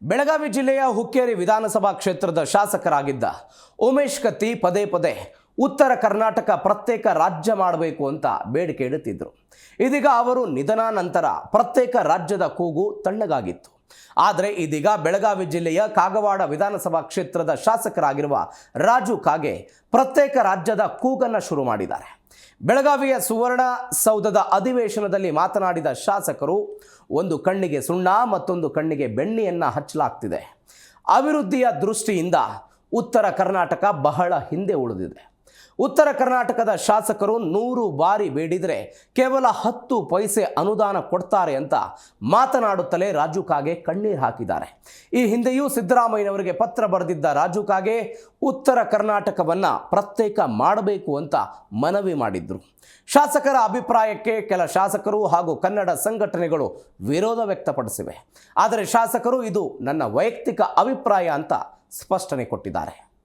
ಬೆಳಗಾವಿ ಜಿಲ್ಲೆಯ ಹುಕ್ಕೇರಿ ವಿಧಾನಸಭಾ ಕ್ಷೇತ್ರದ ಶಾಸಕರಾಗಿದ್ದ ಉಮೇಶ್ ಕತ್ತಿ ಪದೇ ಪದೇ ಉತ್ತರ ಕರ್ನಾಟಕ ಪ್ರತ್ಯೇಕ ರಾಜ್ಯ ಮಾಡಬೇಕು ಅಂತ ಬೇಡಿಕೆ ಇಡುತ್ತಿದ್ದರು. ಇದೀಗ ಅವರು ನಿಧನ ನಂತರ ಪ್ರತ್ಯೇಕ ರಾಜ್ಯದ ಕೂಗು ತಣ್ಣಗಾಗಿತ್ತು. ಆದರೆ ಇದೀಗ ಬೆಳಗಾವಿ ಜಿಲ್ಲೆಯ ಕಾಗವಾಡ ವಿಧಾನಸಭಾ ಕ್ಷೇತ್ರದ ಶಾಸಕರಾಗಿರುವ ರಾಜು ಕಾಗೆ ಪ್ರತ್ಯೇಕ ರಾಜ್ಯದ ಕೂಗನ್ನು ಶುರು ಮಾಡಿದ್ದಾರೆ. ಬೆಳಗಾವಿಯ ಸುವರ್ಣ ಸೌಧದ ಅಧಿವೇಶನದಲ್ಲಿ ಮಾತನಾಡಿದ ಶಾಸಕರು, ಒಂದು ಕಣ್ಣಿಗೆ ಸುಣ್ಣ ಮತ್ತೊಂದು ಕಣ್ಣಿಗೆ ಬೆಣ್ಣೆಯನ್ನು ಹಚ್ಚಲಾಗ್ತಿದೆ. ಅಭಿವೃದ್ಧಿಯ ದೃಷ್ಟಿಯಿಂದ ಉತ್ತರ ಕರ್ನಾಟಕ ಬಹಳ ಹಿಂದೆ ಉಳಿದಿದೆ. ಉತ್ತರ ಕರ್ನಾಟಕದ ಶಾಸಕರು 100 ಬಾರಿ ಬೇಡಿದರೆ ಕೇವಲ 10 ಪೈಸೆ ಅನುದಾನ ಕೊಡ್ತಾರೆ ಅಂತ ಮಾತನಾಡುತ್ತಲೇ ರಾಜು ಕಾಗೆ ಕಣ್ಣೀರು ಹಾಕಿದ್ದಾರೆ. ಈ ಹಿಂದೆಯೂ ಸಿದ್ದರಾಮಯ್ಯನವರಿಗೆ ಪತ್ರ ಬರೆದಿದ್ದ ರಾಜು ಕಾಗೆ ಉತ್ತರ ಕರ್ನಾಟಕವನ್ನು ಪ್ರತ್ಯೇಕ ಮಾಡಬೇಕು ಅಂತ ಮನವಿ ಮಾಡಿದ್ರು. ಶಾಸಕರ ಅಭಿಪ್ರಾಯಕ್ಕೆ ಕೆಲ ಶಾಸಕರು ಹಾಗೂ ಕನ್ನಡ ಸಂಘಟನೆಗಳು ವಿರೋಧ ವ್ಯಕ್ತಪಡಿಸಿವೆ. ಆದರೆ ಶಾಸಕರು ಇದು ನನ್ನ ವೈಯಕ್ತಿಕ ಅಭಿಪ್ರಾಯ ಅಂತ ಸ್ಪಷ್ಟನೆ ಕೊಟ್ಟಿದ್ದಾರೆ.